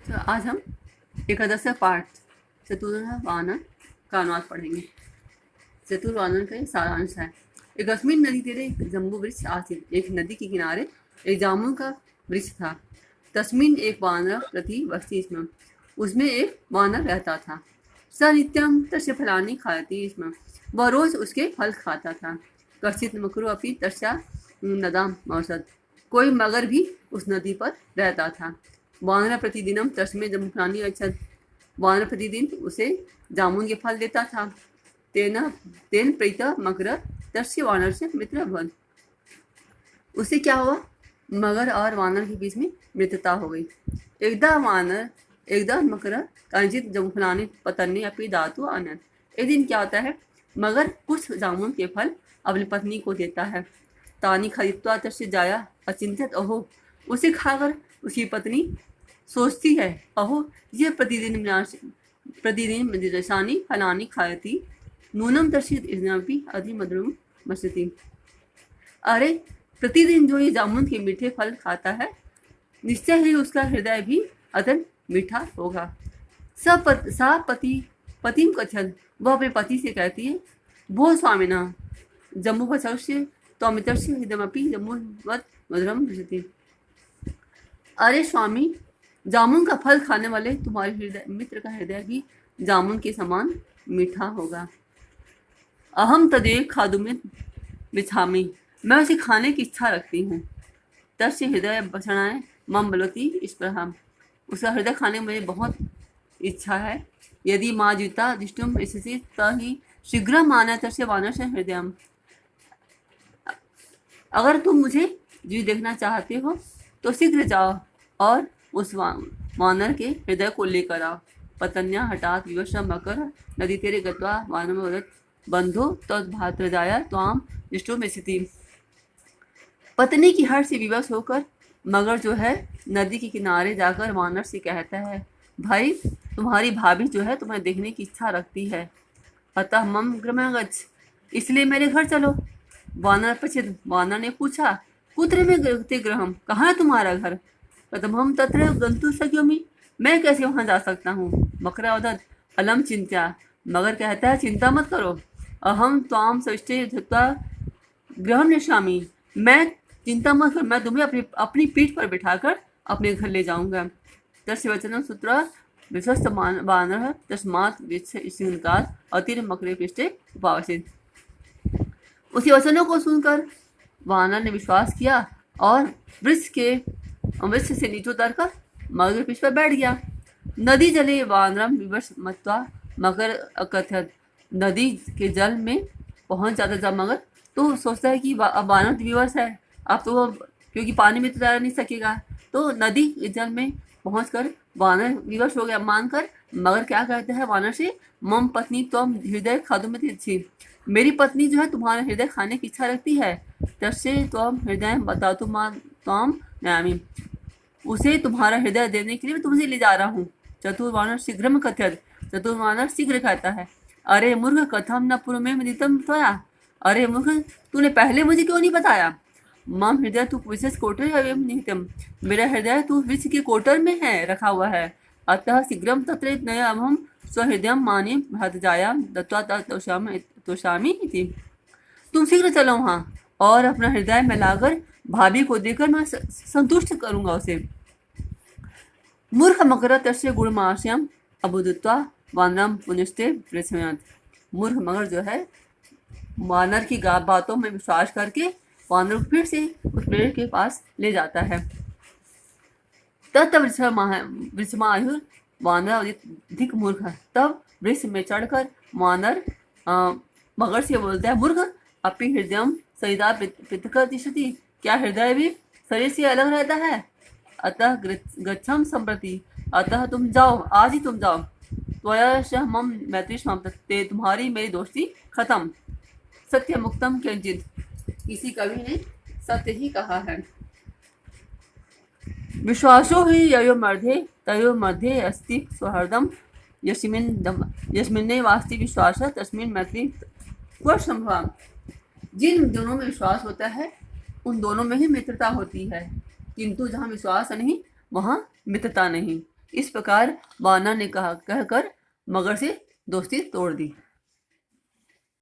तो आज हम एकादश पाठ चतुर्वानर का अनुवाद पढ़ेंगे। चतुर्वानर का सारांश है। एकस्मिन नदी तीरे एक जम्बू वृक्ष आसीत्। एक नदी के किनारे एक जामुन का वृक्ष था। तस्मिन एक वानर प्रति वसति स्म। उसमें एक वानर रहता था। स नित्यं तस्य फलानि खायति स्म। वह रोज उसके फल खाता था। कश्चित् मकरो अपि तस्या नदाम् औषध। कोई मगर भी उस नदी पर रहता था। वानर प्रतिदिनम तस्में जमुफलानि यच्छत्। वानर प्रतिदिन उसे जामुन के फल देता था। तेन प्रीतः मकर तस्य वानर से मित्र अभवत्। उससे क्या हुआ? मगर और वानर के बीच में मित्रता हो गई। एकदा मकर कांचित जमुफलानि पतन्ने अपि दातु आनयत्। एक दिन क्या होता है, मगर कुछ जामुन के फल अपनी पत्नी को देता है। तानि खदित्वा तस्य जाया अचिंत्यत। अहो, उसे खाकर उसकी पत्नी सोचती है, अहो यह प्रतिदिन विदेशानि फलानि खायति नूनम तस्य इदमपि अधिमधुरम मस्यति। अरे, प्रतिदिन जो ये जामुन के मीठे फल खाता है, निश्चय ही उसका हृदय भी अत्यंत मीठा होगा। पतिम कथयत्। वह अपने पति से कहती है, भो स्वामिनः जम्बूफलस्य त्वमितस्य हृदयमपि जम्बूवत् मधुरम भजति। अरे स्वामी, जामुन का फल खाने वाले तुम्हारे मित्र का हृदय भी जामुन के समान मीठा होगा। अहम तदेव खादुमित बिछामी। मैं उसे खाने की इच्छा रखती हूँ। तस्य हृदय बसणाय मम बलवती स्पृहा। उसका हृदय खाने में मुझे बहुत इच्छा है। यदि माँ जीता दिष्टुम इच्छसि तहि शीघ्र माना तस्य वानरस्य हृदयम। अगर तुम मुझे जीवित देखना चाहते हो तो शीघ्र जाओ और उस वानर के हृदय को लेकर आओ। पतन्या हठात विवश मकर नदी तेरे गत्वा वानर वदत्, बंधो तद्भात्रजाया त्वाम दृष्टो में स्थिति। पत्नी की हर्ष से विवश होकर मगर जो है नदी के किनारे जाकर वानर से कहता है, भाई तुम्हारी भाभी जो है तुम्हें देखने की इच्छा रखती है, अतः मम गृहगच्छ, इसलिए मेरे घर चलो। वानर पश्यत्। वानर ने पूछा, कुत्र में ते गृहम, कहाँ है तुम्हारा घर? कथम तत्र गन्तुं शक्नोमि, मैं कैसे वहाँ जा सकता हूँ? मकर वदत्, अलम चिंत्या। मगर कहता है, चिंता मत करो, अहम त्वाम सविष्टे धृत्वा गृहं नेष्यामि। मैं चिंता मत कर, मैं तुम्हें अपनी पीठ पर बिठाकर अपने घर ले जाऊंगा। तस्य वचनं श्रुत्वा विश्वस्त वानरः तस्मात् वृक्षशृङ्गात् अतीर मकरे पृष्ठे उपावसित्। उसी वचनों को सुनकर वानर ने विश्वास किया और वृक्ष से नीचे उतरकर मगर पृष्ठ पर बैठ गया। नदी जले वानरम विवश मत्वा मकर अकथयत्। नदी के जल में पहुंच जाता जब मगर तो सोचता है कि अब वानर विवश है, अब तो वो क्योंकि पानी में तो तैर नहीं सकेगा। तो नदी के जल में पहुंचकर वानर विवश हो गया। मानकर मगर क्या कहता है वानर से, मम पत्नी त्वम हृदय खादुमिति इच्छति। मेरी पत्नी जो है तुम्हारा हृदय खाने की इच्छा रखती है। तस्य त्वम हृदय बतातु मां त्वाम नयामि। उसे तुम्हारा हृदय देने के लिए मैं तुमसे ले जा रहा हूँ। चतुर्वानर शीघ्रम कथयत्। चतुर्वानर शीघ्र कहता है, अरे मूर्ख, कथम न पूर्व में विदितं त्वया। अरे मूर्ख, तूने पहले मुझे क्यों नहीं बताया? मम हृदय तू विशेष कोटर एवं निहितम। मेरा हृदय तू विश्व के कोटर में है, रखा हुआ है। अतः शीघ्रम तत्र नया अहम स्वहृदयं माने भद्रजायां दत्वा तोषामि इति। तुम शीघ्र चलो वहाँ और अपना हृदय में लाकर भाभी को देकर मैं संतुष्ट करूंगा उसे। मूर्ख मकर तस्य गुणमाशयम् अबुदित्वा वानरम पुनस्ते प्रचयत्। मूर्ख मगर जो है वानर की बातों में विश्वास करके वानर को फिर से उस पेड़ के पास ले जाता है। तब वृक्षमायुर वानर अधिक मूर्ख। तब वृक्ष में चढ़कर वानर मगर से बोलता है, मूर्ख, अपि हृदयम सहिता पृथक् तिष्ठति। क्या हृदय भी शरीर से अलग रहता है? अतः गच्छम संप्रति। अतः तुम जाओ, आज ही तुम जाओ। त्वया सह मम मैत्री समाप्ता। तुम्हारी मेरी दोस्ती खत्म। सत्य मुक्तम किंचित। किसी कवि ने सत्य ही कहा है। विश्वासो ही तयो मध्ये अस्ति सौहार्दम। यस्मिन्ने वास्ति विश्वास तस्मिन् मैत्री क्व संभवा। जिन दोनों में विश्वास होता है उन दोनों में ही मित्रता होती है, किंतु जहाँ विश्वास नहीं वहाँ मित्रता नहीं। इस प्रकार वानर ने कहकर मगर से दोस्ती तोड़ दी।